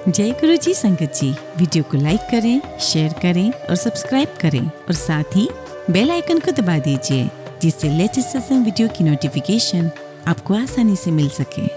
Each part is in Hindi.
जय गुरु जी संगत जी, वीडियो को लाइक करें, शेयर करें और सब्सक्राइब करें और साथ ही बेल आइकन को दबा दीजिए जिससे लेटेस्ट सत्संग वीडियो की नोटिफिकेशन आपको आसानी से मिल सके।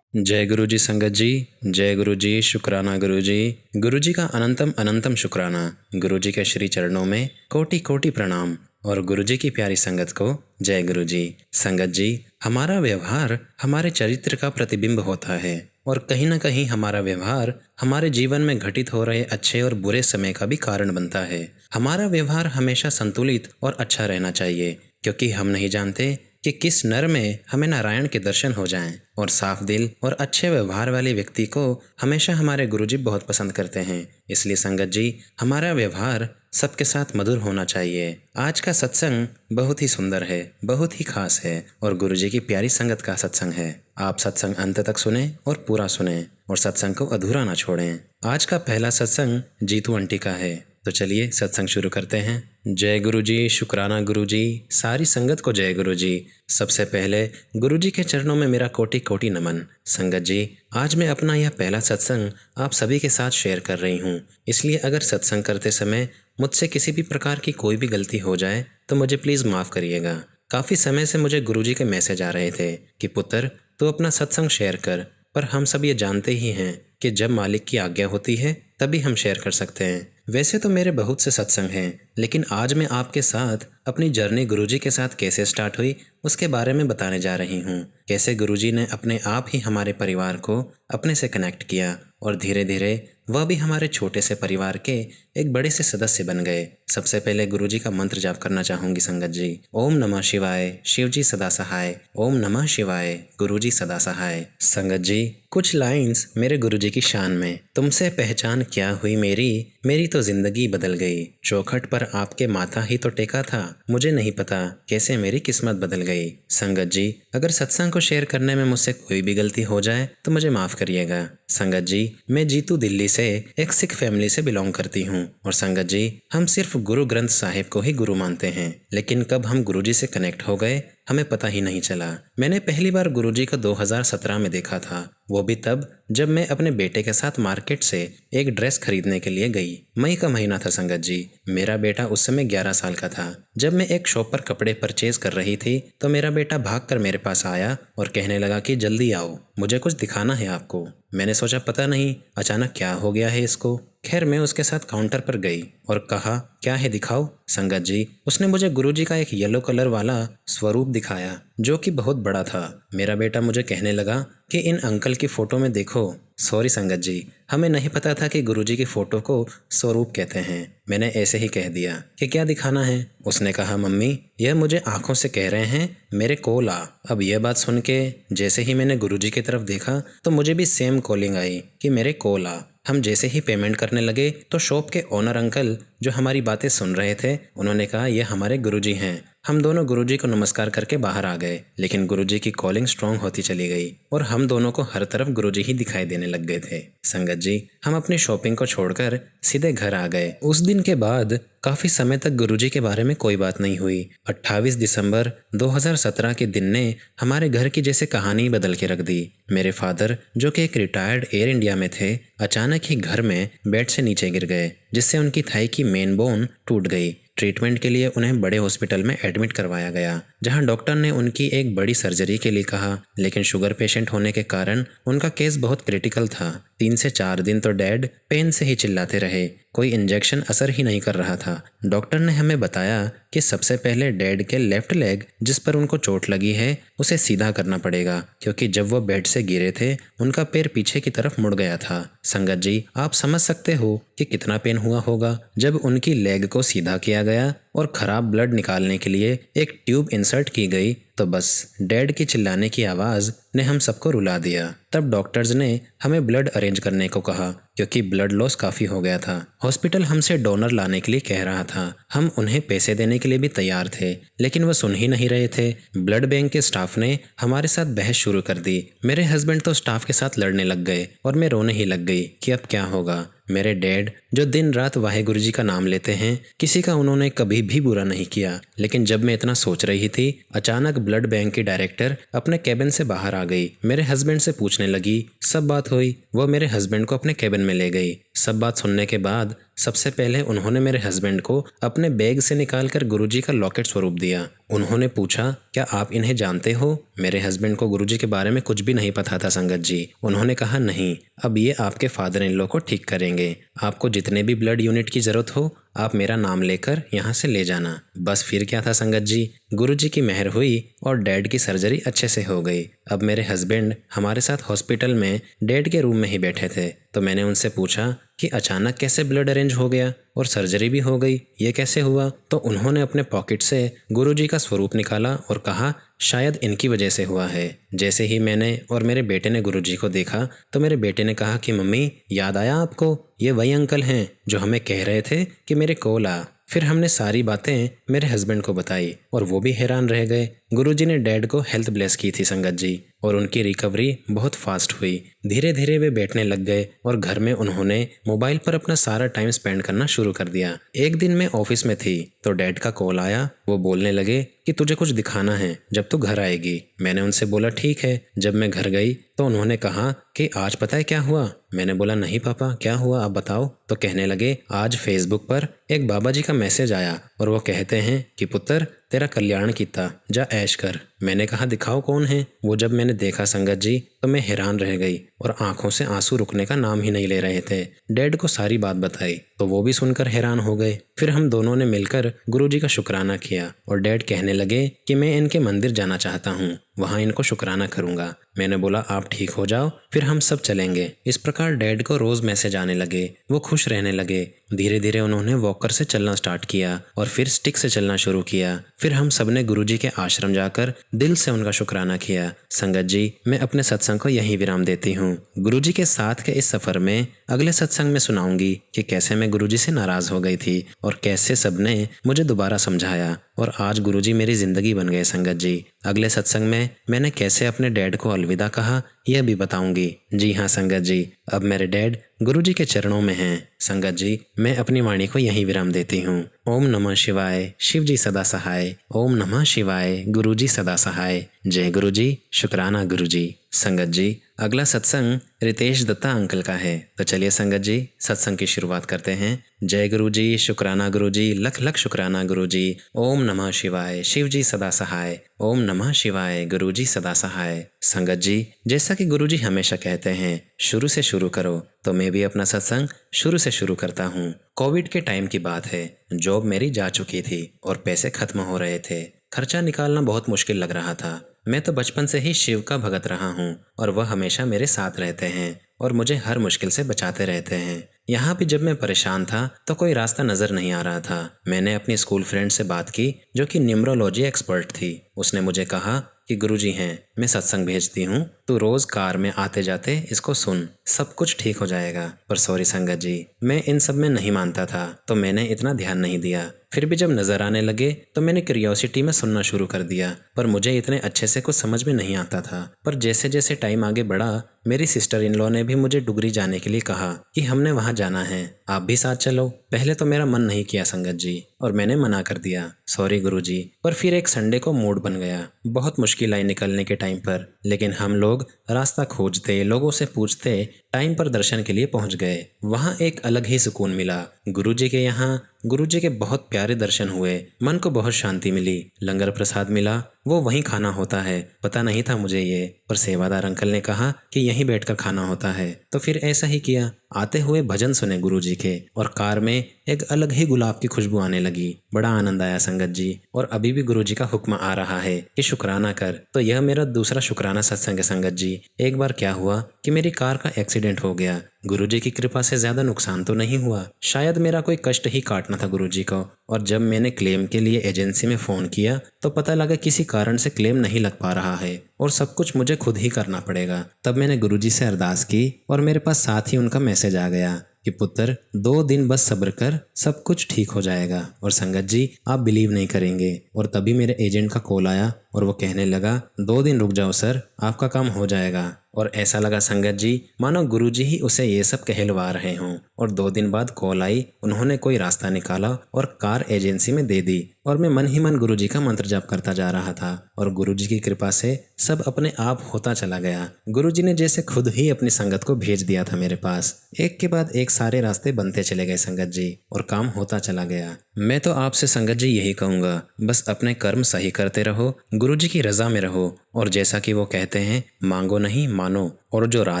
जय गुरु जी संगत जी, जय गुरु जी, शुक्राना गुरु जी। गुरु जी का अनंतम अनंतम शुक्राना। गुरु जी के श्री चरणों में कोटि कोटि प्रणाम और गुरु जी की प्यारी संगत को जय गुरु जी। संगत जी, हमारा व्यवहार हमारे चरित्र का प्रतिबिंब होता है और कहीं ना कहीं हमारा व्यवहार हमारे जीवन में घटित हो रहे अच्छे और बुरे समय का भी कारण बनता है। हमारा व्यवहार हमेशा संतुलित और अच्छा रहना चाहिए, क्योंकि हम नहीं जानते कि किस नर में हमें नारायण के दर्शन हो जाएं। और साफ दिल और अच्छे व्यवहार वाले व्यक्ति को हमेशा हमारे गुरुजी बहुत पसंद करते हैं। इसलिए संगत जी, हमारा व्यवहार सबके साथ मधुर होना चाहिए। आज का सत्संग बहुत ही सुंदर है, बहुत ही खास है और गुरुजी की प्यारी संगत का सत्संग है। आप सत्संग अंत तक सुने और पूरा सुने और सत्संग को अधूरा ना छोड़ें। आज का पहला सत्संग जीतू आंटी का है, तो चलिए सत्संग शुरू करते हैं। जय गुरु जी, शुक्राना गुरु जी, सारी संगत को जय गुरु जी। सबसे पहले गुरु जी के चरणों में मेरा कोटि कोटि नमन। संगत जी, आज मैं अपना यह पहला सत्संग आप सभी के साथ शेयर कर रही हूँ, इसलिए अगर सत्संग करते समय मुझसे किसी भी प्रकार की कोई भी गलती हो जाए तो मुझे प्लीज़ माफ़ करिएगा। काफ़ी समय से मुझे गुरु जी के मैसेज आ रहे थे कि पुत्र तू अपना सत्संग शेयर कर, पर हम सब ये जानते ही हैं कि जब मालिक की आज्ञा होती है तभी हम शेयर कर सकते हैं। वैसे तो मेरे बहुत से सत्संग हैं, लेकिन आज मैं आपके साथ अपनी जर्नी गुरुजी के साथ कैसे स्टार्ट हुई उसके बारे में बताने जा रही हूँ। कैसे गुरुजी ने अपने आप ही हमारे परिवार को अपने से कनेक्ट किया और धीरे धीरे वह भी हमारे छोटे से परिवार के एक बड़े से सदस्य बन गए। सबसे पहले गुरुजी का मंत्र जाप करना चाहूँगी संगत जी। ओम नमः शिवाय, शिव जी सदा सहाय। ओम नमः शिवाय, गुरुजी सदा सहाय। संगत जी, कुछ लाइंस मेरे गुरुजी की शान में। तुमसे पहचान क्या हुई मेरी तो जिंदगी बदल गई। चौखट पर आपके माथा ही तो टेका था, मुझे नहीं पता कैसे मेरी किस्मत बदल गई। संगत जी, अगर सत्संग को शेयर करने में मुझसे कोई भी गलती हो जाए तो मुझे माफ़ करिएगा। संगत जी, मैं जीतू दिल्ली से एक सिख फैमिली से बिलोंग करती हूँ और संगत जी, हम सिर्फ गुरु ग्रंथ साहिब को ही गुरु मानते हैं, लेकिन कब हम गुरुजी से कनेक्ट हो गए हमें पता ही नहीं चला। मैंने पहली बार गुरुजी को 2017 में देखा था, वो भी तब जब मैं अपने बेटे के साथ मार्केट से एक ड्रेस खरीदने के लिए गई। मई का महीना था संगत जी। मेरा बेटा उस समय 11 साल का था। जब मैं एक शॉप पर कपड़े परचेज कर रही थी तो मेरा बेटा भागकर मेरे पास आया और कहने लगा कि जल्दी आओ, मुझे कुछ दिखाना है आपको। मैंने सोचा पता नहीं अचानक क्या हो गया है इसको। खैर मैं उसके साथ काउंटर पर गई और कहा क्या है दिखाओ। संगत जी, उसने मुझे गुरुजी का एक येलो कलर वाला स्वरूप दिखाया जो कि बहुत बड़ा था। मेरा बेटा मुझे कहने लगा कि इन अंकल की फ़ोटो में देखो। सॉरी संगत जी, हमें नहीं पता था कि गुरुजी की फ़ोटो को स्वरूप कहते हैं। मैंने ऐसे ही कह दिया कि क्या दिखाना है। उसने कहा मम्मी, यह मुझे आंखों से कह रहे हैं मेरे को ला। अब यह बात सुन के जैसे ही मैंने गुरुजी की तरफ देखा तो मुझे भी सेम कॉलिंग आई कि मेरे को ला। हम जैसे ही पेमेंट करने लगे तो शॉप के ओनर अंकल जो हमारी बातें सुन रहे थे उन्होंने कहा ये हमारे गुरुजी हैं। हम दोनों गुरुजी को नमस्कार करके बाहर आ गए, लेकिन गुरुजी की कॉलिंग स्ट्रांग होती चली गई और हम दोनों को हर तरफ गुरुजी ही दिखाई देने लग गए थे। संगत जी, हम अपनी शॉपिंग को छोड़कर सीधे घर आ गए। उस दिन के बाद काफ़ी समय तक गुरुजी के बारे में कोई बात नहीं हुई। 28 दिसंबर 2017 के दिन ने हमारे घर की जैसे कहानी बदल के रख दी। मेरे फादर जो कि एक रिटायर्ड एयर इंडिया में थे, अचानक ही घर में बेड से नीचे गिर गए, जिससे उनकी थाई की मेन बोन टूट गई। ट्रीटमेंट के लिए उन्हें बड़े हॉस्पिटल में एडमिट करवाया गया, जहां डॉक्टर ने उनकी एक बड़ी सर्जरी के लिए कहा, लेकिन शुगर पेशेंट होने के कारण उनका केस बहुत क्रिटिकल था। 3 से 4 दिन तो डैड पेन से ही चिल्लाते रहे, कोई इंजेक्शन असर ही नहीं कर रहा था। डॉक्टर ने हमें बताया कि सबसे पहले डैड के लेफ्ट लेग जिस पर उनको चोट लगी है उसे सीधा करना पड़ेगा, क्योंकि जब वो बेड से गिरे थे उनका पैर पीछे की तरफ मुड़ गया था। संगत जी, आप समझ सकते हो कि कितना पेन हुआ होगा जब उनकी लेग को सीधा किया गया और खराब ब्लड निकालने के लिए एक ट्यूब इंसर्ट की गई तो बस डैड की चिल्लाने की आवाज़ ने हम सबको रुला दिया। तब डॉक्टर्स ने हमें ब्लड अरेंज करने को कहा, क्योंकि ब्लड लॉस काफ़ी हो गया था। हॉस्पिटल हमसे डोनर लाने के लिए कह रहा था। हम उन्हें पैसे देने के लिए भी तैयार थे, लेकिन वह सुन ही नहीं रहे थे। ब्लड बैंक के स्टाफ ने हमारे साथ बहस शुरू कर दी। मेरे हस्बैंड तो स्टाफ के साथ लड़ने लग गए और मैं रोने ही लग गई कि अब क्या होगा। मेरे डैड जो दिन रात वाहेगुरु जी का नाम लेते हैं, किसी का उन्होंने कभी भी बुरा नहीं किया, लेकिन जब मैं इतना सोच रही थी अचानक ब्लड बैंक की डायरेक्टर अपने कैबिन से बाहर आ गई, मेरे हस्बैंड से पूछने लगी। सब बात हुई। वो मेरे हस्बैंड को अपने कैबिन में ले गई। सब बात सुनने के बाद सबसे पहले उन्होंने मेरे हस्बैंड को अपने बैग से निकालकर गुरुजी का लॉकेट स्वरूप दिया। उन्होंने पूछा, क्या आप इन्हें जानते हो? मेरे हस्बैंड को गुरुजी के बारे में कुछ भी नहीं पता था संगत जी। उन्होंने कहा, नहीं, अब ये आपके फादर इन लॉ को ठीक करेंगे। आपको जितने भी ब्लड यूनिट की जरूरत हो आप मेरा नाम लेकर यहाँ से ले जाना। बस फिर क्या था संगत जी, गुरुजी की मेहर हुई और डैड की सर्जरी अच्छे से हो गई। अब मेरे हस्बैंड हमारे साथ हॉस्पिटल में डैड के रूम में ही बैठे थे, तो मैंने उनसे पूछा कि अचानक कैसे ब्लड अरेंज हो गया और सर्जरी भी हो गई, ये कैसे हुआ? तो उन्होंने अपने पॉकेट से गुरुजी का स्वरूप निकाला और कहा, शायद इनकी वजह से हुआ है। जैसे ही मैंने और मेरे बेटे ने गुरुजी को देखा तो मेरे बेटे ने कहा कि मम्मी, याद आया आपको? ये वही अंकल हैं जो हमें कह रहे थे कि मेरे कॉल आ। फिर हमने सारी बातें मेरे हस्बैंड को बताई और वो भी हैरान रह गए। गुरुजी ने डैड को हेल्थ ब्लेस की थी संगत जी, और उनकी रिकवरी बहुत फास्ट हुई। धीरे धीरे वे बैठने लग गए और घर में उन्होंने मोबाइल पर अपना सारा टाइम स्पेंड करना शुरू कर दिया। एक दिन मैं ऑफिस में थी तो डैड का कॉल आया। वो बोलने लगे कि तुझे कुछ दिखाना है जब तू घर आएगी। मैंने उनसे बोला ठीक है। जब मैं घर गई तो उन्होंने कहा कि आज पता है क्या हुआ? मैंने बोला नहीं पापा, क्या हुआ आप बताओ। तो कहने लगे, आज फेसबुक पर एक बाबा जी का मैसेज आया और वो कहते हैं कि पुत्र, तेरा कल्याण कीता, जा ऐश कर। मैंने कहा दिखाओ कौन है वो। जब मैंने देखा संगत जी तो मैं हैरान रह गई और आंखों से आंसू रुकने का नाम ही नहीं ले रहे थे। डैड को सारी बात बताई तो वो भी सुनकर हैरान हो गए। फिर हम दोनों ने मिलकर गुरुजी का शुक्राना किया और डैड कहने लगे कि मैं इनके मंदिर जाना चाहता हूँ, वहाँ इनको शुक्राना करूँगा। मैंने बोला आप ठीक हो जाओ, फिर हम सब चलेंगे। इस प्रकार डैड को रोज मैसेज आने लगे, वो खुश रहने लगे। धीरे धीरे उन्होंने वॉकर से चलना स्टार्ट किया और फिर स्टिक से चलना शुरू किया। फिर हम सब ने गुरुजी के आश्रम जाकर दिल से उनका शुक्राना किया। संगत जी, मैं अपने सत्संग को यहीं विराम देती हूँ। गुरुजी के साथ के इस सफर में अगले सत्संग में सुनाऊंगी कि कैसे मैं गुरुजी से नाराज हो गई थी और कैसे सबने मुझे दोबारा समझाया और आज गुरुजी मेरी जिंदगी बन गए। संगत जी, अगले सत्संग में मैंने कैसे अपने डैड को अलविदा कहा यह भी बताऊंगी। जी हाँ संगत जी, अब मेरे डैड गुरुजी के चरणों में हैं। संगत जी, मैं अपनी वाणी को यहीं विराम देती हूँ। ओम नमः शिवाय, शिव जी सदा सहाय। ओम नमः शिवाय, गुरुजी सदा सहाय। जय गुरुजी, शुक्राना गुरुजी। संगत जी, अगला सत्संग रितेश दत्ता अंकल का है, तो चलिए संगत जी सत्संग की शुरुआत करते हैं। जय गुरुजी, शुक्राना गुरुजी, लख लख शुक्राना गुरुजी। ओम नमः शिवाय, शिव जी सदा सहाय। ओम नमः शिवाय, गुरुजी सदा सहाय। संगत जी, जैसा कि गुरुजी हमेशा कहते हैं शुरू से शुरू करो, तो मैं भी अपना सत्संग शुरू से शुरू करता हूँ। कोविड के टाइम की बात है। जॉब मेरी जा चुकी थी और पैसे खत्म हो रहे थे। खर्चा निकालना बहुत मुश्किल लग रहा था। मैं तो बचपन से ही शिव का भगत रहा हूँ और वह हमेशा मेरे साथ रहते हैं और मुझे हर मुश्किल से बचाते रहते हैं। यहाँ भी जब मैं परेशान था तो कोई रास्ता नजर नहीं आ रहा था। मैंने अपनी स्कूल फ्रेंड से बात की जो कि न्यूमरोलॉजी एक्सपर्ट थी। उसने मुझे कहा कि गुरुजी हैं, मैं सत्संग भेजती हूँ, तू रोज कार में आते जाते इसको सुन, सब कुछ ठीक हो जाएगा। पर सॉरी संगत जी, मैं इन सब में नहीं मानता था तो मैंने इतना ध्यान नहीं दिया। फिर भी जब नजर आने लगे तो मैंने क्यूरियोसिटी में सुनना शुरू कर दिया, पर मुझे इतने अच्छे से कुछ समझ में नहीं आता था। पर जैसे जैसे टाइम आगे बढ़ा, मेरी सिस्टर इन लॉ ने भी मुझे डुगरी जाने के लिए कहा कि हमने वहाँ जाना है, आप भी साथ चलो। पहले तो मेरा मन नहीं किया संगत जी और मैंने मना कर दिया, सॉरी गुरुजी। पर फिर एक संडे को मूड बन गया। बहुत मुश्किल आई निकलने के टाइम पर, लेकिन हम लोग रास्ता खोजते, लोगों से पूछते टाइम पर दर्शन के लिए पहुंच गए। वहाँ एक अलग ही सुकून मिला। गुरुजी के यहाँ गुरुजी के बहुत प्यारे दर्शन हुए, मन को बहुत शांति मिली। लंगर प्रसाद मिला, वो वहीं खाना होता है, पता नहीं था मुझे ये, पर सेवादार अंकल ने कहा कि यहीं बैठकर खाना होता है, तो फिर ऐसा ही किया। आते हुए भजन सुने गुरुजी के और कार में एक अलग ही गुलाब की खुशबू आने लगी। बड़ा आनंद आया संगत जी। और अभी भी गुरुजी का हुक्म आ रहा है कि शुक्राना कर। तो यह मेरा दूसरा शुक्राना सत्संग है संगत जी। एक बार क्या हुआ कि मेरी कार का एक्सीडेंट हो गया। गुरुजी की कृपा से ज्यादा नुकसान तो नहीं हुआ, शायद मेरा कोई कष्ट ही काटना था गुरुजी को। और जब मैंने क्लेम के लिए एजेंसी में फ़ोन किया तो पता लगा किसी कारण से क्लेम नहीं लग पा रहा है और सब कुछ मुझे खुद ही करना पड़ेगा। तब मैंने गुरुजी से अरदास की और मेरे पास साथ ही उनका मैसेज आ गया कि पुत्र 2 दिन बस सब्र कर, सब कुछ ठीक हो जाएगा। और संगत जी, आप बिलीव नहीं करेंगे, और तभी मेरे एजेंट का कॉल आया और वो कहने लगा 2 दिन रुक जाओ सर, आपका काम हो जाएगा। और ऐसा लगा संगत जी मानो गुरुजी ही उसे ये सब कहलवा रहे हों। और 2 दिन बाद कॉल आई, उन्होंने कोई रास्ता निकाला और कार एजेंसी में दे दी और मैं मन ही मन गुरुजी का मंत्र जाप करता जा रहा था और गुरुजी की कृपा से सब अपने आप होता चला गया। गुरुजी ने जैसे खुद ही अपनी संगत को भेज दिया था मेरे पास। एक के बाद एक सारे रास्ते बनते चले गए संगत जी और काम होता चला गया। मैं तो आपसे संगत जी यही कहूँगा, बस अपने कर्म सही करते रहो, गुरुजी की रजा में रहो और जैसा कि वो कहते हैं मांगो नहीं मानो, और जो राह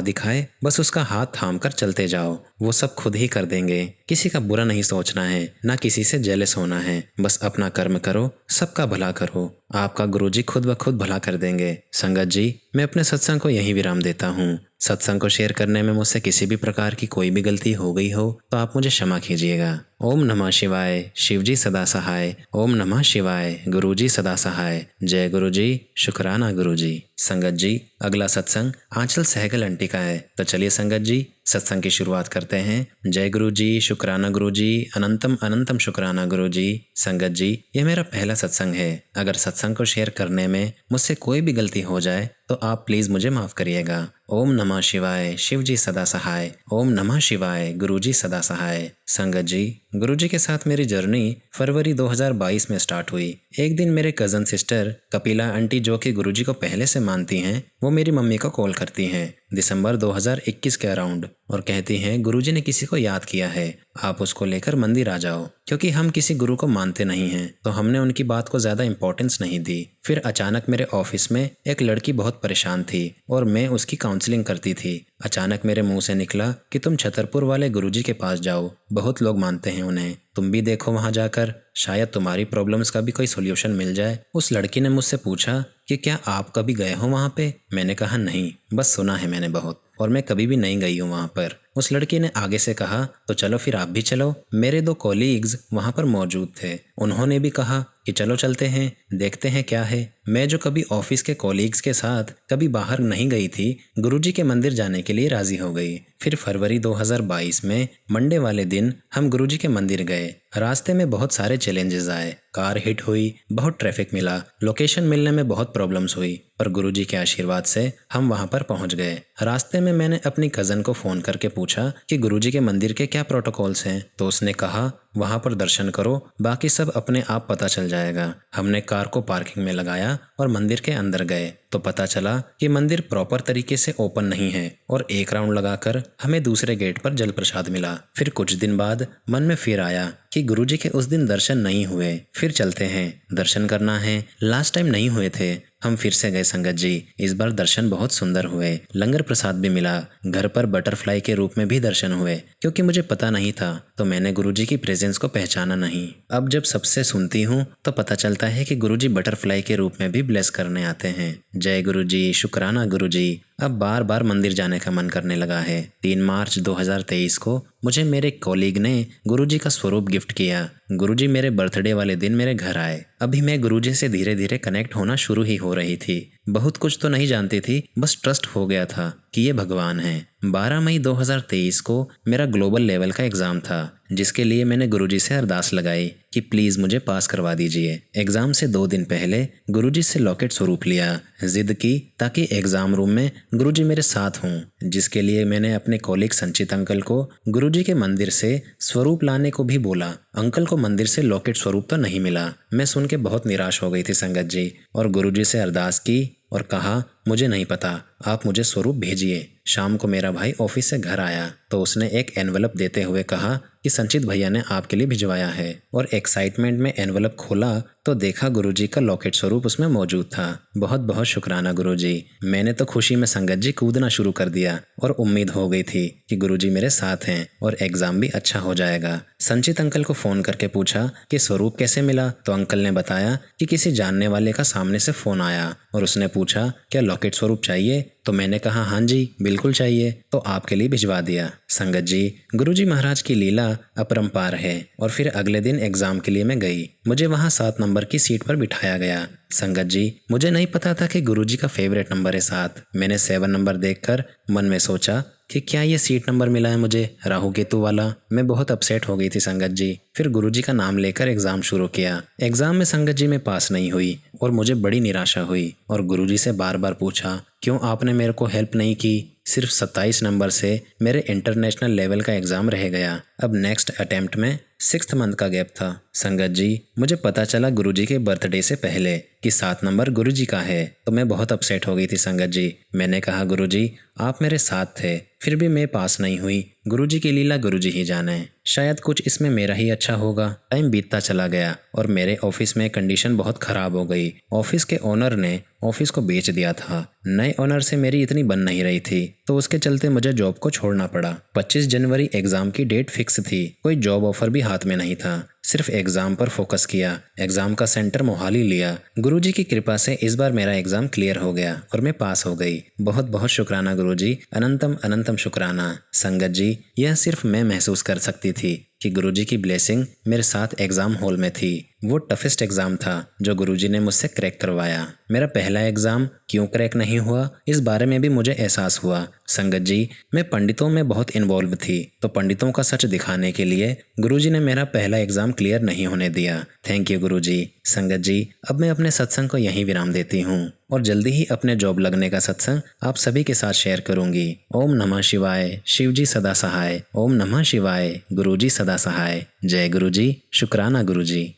दिखाए बस उसका हाथ थाम कर चलते जाओ, वो सब खुद ही कर देंगे। किसी का बुरा नहीं सोचना है, ना किसी से जेलस होना है, बस अपना कर्म करो, सबका भला करो, आपका गुरुजी खुद ब खुद भला कर देंगे। संगत जी मैं अपने सत्संग को यहीं विराम देता हूँ। सत्संग को शेयर करने में मुझसे किसी भी प्रकार की कोई भी गलती हो गई हो तो आप मुझे क्षमा कीजिएगा। ओम नमः शिवाय, शिवजी सदा सहाय। ओम नमः शिवाय, गुरुजी सदा सहाय। जय गुरुजी, शुक्राना गुरुजी। संगत जी अगला सत्संग आंचल सहगल आंटी का है, तो चलिए संगत जी सत्संग की शुरुआत करते हैं। जय गुरुजी, शुक्राना गुरुजी, अनंतम अनंतम शुक्राना गुरुजी। संगत जी ये मेरा पहला सत्संग है, अगर सत्संग को शेयर करने में मुझसे कोई भी गलती हो जाए तो आप प्लीज़ मुझे माफ़ करिएगा। ओम नमः शिवाय, शिवजी सदा सहाय। ओम नमः शिवाय, गुरुजी सदा सहाय। संगत जी गुरुजी के साथ मेरी जर्नी फरवरी 2022 में स्टार्ट हुई। एक दिन मेरे कज़न सिस्टर कपिला आंटी, जो कि गुरुजी को पहले से मानती हैं, वो मेरी मम्मी को कॉल करती हैं दिसंबर 2021 के अराउंड और कहती हैं गुरुजी ने किसी को याद किया है, आप उसको लेकर मंदिर आ जाओ। क्योंकि हम किसी गुरु को मानते नहीं हैं तो हमने उनकी बात को ज़्यादा इंपॉर्टेंस नहीं दी। फिर अचानक मेरे ऑफिस में एक लड़की बहुत परेशान थी और मैं उसकी काउंसलिंग करती थी। अचानक मेरे मुंह से निकला कि तुम छतरपुर वाले गुरुजी के पास जाओ, बहुत लोग मानते हैं उन्हें, तुम भी देखो वहां जाकर, शायद तुम्हारी प्रॉब्लम्स का भी कोई सोल्यूशन मिल जाए। उस लड़की ने मुझसे पूछा कि क्या आप कभी गए हो वहाँ पे? मैंने कहा नहीं, बस सुना है मैंने बहुत, और मैं कभी भी नहीं गई हूँ वहाँ पर। उस लड़की ने आगे से कहा तो चलो फिर आप भी चलो। मेरे 2 कॉलीग्स वहाँ पर मौजूद थे, उन्होंने भी कहा कि चलो चलते हैं, देखते हैं क्या है। मैं जो कभी ऑफिस के कॉलीग्स के साथ कभी बाहर नहीं गई थी, गुरुजी के मंदिर जाने के लिए राजी हो गई। फिर फरवरी 2022 में मंडे वाले दिन हम गुरुजी के मंदिर गए। रास्ते में बहुत सारे चैलेंजेस आए, कार हिट हुई, बहुत ट्रैफिक मिला, लोकेशन मिलने में बहुत प्रॉब्लम्स हुई, पर गुरुजी के आशीर्वाद से हम वहां पर पहुंच गए। रास्ते में मैंने अपनी कज़न को फ़ोन करके पूछा कि गुरुजी के मंदिर के क्या प्रोटोकॉल्स हैं, तो उसने कहा वहां पर दर्शन करो, बाकी सब अपने आप पता चल जाएगा। हमने कार को पार्किंग में लगाया और मंदिर के अंदर गए तो पता चला कि मंदिर प्रॉपर तरीके से ओपन नहीं है और एक राउंड लगाकर हमें दूसरे गेट पर जल प्रसाद मिला। फिर कुछ दिन बाद मन में फिर आया कि गुरुजी के उस दिन दर्शन नहीं हुए, फिर चलते हैं, दर्शन करना है, लास्ट टाइम नहीं हुए थे। हम फिर से गए संगत जी, इस बार दर्शन बहुत सुंदर हुए, लंगर प्रसाद भी मिला, घर पर बटरफ्लाई के रूप में भी दर्शन हुए। क्योंकि मुझे पता नहीं था तो मैंने गुरुजी की प्रेजेंस को पहचाना नहीं। अब जब सबसे सुनती हूँ तो पता चलता है कि गुरुजी बटरफ्लाई के रूप में भी ब्लेस करने आते हैं। जय गुरुजी, शुक्राना गुरुजी। अब बार बार मंदिर जाने का मन करने लगा है। 3 मार्च 2023 को मुझे मेरे कॉलीग ने गुरुजी का स्वरूप गिफ्ट किया। गुरुजी मेरे बर्थडे वाले दिन मेरे घर आए। अभी मैं गुरुजी से धीरे धीरे कनेक्ट होना शुरू ही हो रही थी। बहुत कुछ तो नहीं जानती थी, बस ट्रस्ट हो गया था कि ये भगवान है। 12 मई 2023 को मेरा ग्लोबल लेवल का एग्ज़ाम था, जिसके लिए मैंने गुरुजी से अरदास लगाई कि प्लीज़ मुझे पास करवा दीजिए। एग्ज़ाम से 2 दिन पहले गुरुजी से लॉकेट स्वरूप लिया, जिद की ताकि एग्ज़ाम रूम में गुरुजी मेरे साथ हों, जिसके लिए मैंने अपने कॉलीग संचित अंकल को गुरुजी के मंदिर से स्वरूप लाने को भी बोला। अंकल को मंदिर से लॉकेट स्वरूप तो नहीं मिला। मैं सुन के बहुत निराश हो गई थी संगत जी, और गुरुजी से अरदास की और कहा मुझे नहीं पता, आप मुझे स्वरूप भेजिए। शाम को मेरा भाई ऑफिस से घर आया तो उसने एक एनवलप देते हुए कहा कि संचित भैया ने आपके लिए भिजवाया है, और एक्साइटमेंट में एनवलप खोला तो देखा गुरुजी का लॉकेट स्वरूप उसमें मौजूद था। बहुत बहुत शुक्राना गुरुजी। मैंने तो खुशी में संगत जी कूदना शुरू कर दिया और उम्मीद हो गई थी कि गुरुजी मेरे साथ हैं और एग्ज़ाम भी अच्छा हो जाएगा। संचित अंकल को फ़ोन करके पूछा कि स्वरूप कैसे मिला, तो अंकल ने बताया कि किसी जानने वाले का सामने से फ़ोन आया और उसने पूछा क्या लॉकेट स्वरूप चाहिए, तो मैंने कहा हाँ जी बिल्कुल चाहिए, तो आपके लिए भिजवा दिया। संगत जी गुरुजी महाराज की लीला अपरंपार है। और फिर अगले दिन एग्ज़ाम के लिए मैं गई। मुझे वहाँ 7 नंबर की सीट पर बिठाया गया। संगत जी मुझे नहीं पता था कि गुरुजी का फेवरेट नंबर है 7। मैंने 7 नंबर देखकर मन में सोचा कि क्या ये सीट नंबर मिला है मुझे राहु केतु वाला। मैं बहुत अपसेट हो गई थी संगत जी। फिर गुरुजी का नाम लेकर एग्ज़ाम शुरू किया। एग्ज़ाम में संगत जी मैं पास नहीं हुई और मुझे बड़ी निराशा हुई और गुरुजी से बार बार पूछा, क्यों आपने मेरे को हेल्प नहीं की। सिर्फ 27 नंबर से मेरे इंटरनेशनल लेवल का एग्ज़ाम रह गया। अब नेक्स्ट अटेम्प्ट में 6th मंथ का गैप था। संगत जी मुझे पता चला गुरुजी के बर्थडे से पहले कि 7 नंबर गुरुजी का है, तो मैं बहुत अपसेट हो गई थी संगत जी। मैंने कहा, गुरुजी आप मेरे साथ थे, फिर भी मैं पास नहीं हुई। गुरुजी की लीला गुरुजी ही जाने, शायद कुछ इसमें मेरा ही अच्छा होगा। टाइम बीतता चला गया और मेरे ऑफिस में कंडीशन बहुत ख़राब हो गई। ऑफिस के ओनर ने ऑफिस को बेच दिया था। नए ओनर से मेरी इतनी बन नहीं रही थी, तो उसके चलते मुझे जॉब को छोड़ना पड़ा। 25 जनवरी एग्ज़ाम की डेट फिक्स थी। कोई जॉब ऑफर भी हाथ में नहीं था, सिर्फ एग्ज़ाम पर फोकस किया। एग्ज़ाम का सेंटर मोहाली लिया। गुरुजी की कृपा से इस बार मेरा एग्ज़ाम क्लियर हो गया और मैं पास हो गई। बहुत बहुत शुक्राना गुरुजी, अनंतम अनंतम शुक्राना। संगत जी यह सिर्फ मैं महसूस कर सकती थी कि गुरुजी की ब्लेसिंग मेरे साथ एग्ज़ाम हॉल में थी। वो टफेस्ट एग्ज़ाम था जो गुरुजी ने मुझसे क्रैक करवाया। मेरा पहला एग्ज़ाम क्यों क्रैक नहीं हुआ, इस बारे में भी मुझे एहसास हुआ। संगत जी मैं पंडितों में बहुत इन्वॉल्व थी, तो पंडितों का सच दिखाने के लिए गुरुजी ने मेरा पहला एग्ज़ाम क्लियर नहीं होने दिया। थैंक यू गुरुजी। संगत जी अब मैं अपने सत्संग को यहीं विराम देती हूँ और जल्दी ही अपने जॉब लगने का सत्संग आप सभी के साथ शेयर करूँगी। ओम नमः शिवाय। शिवजी सदा सहाय। ओम नमः शिवाय। गुरुजी सदा सहाय। जय गुरुजी। शुक्राना गुरुजी।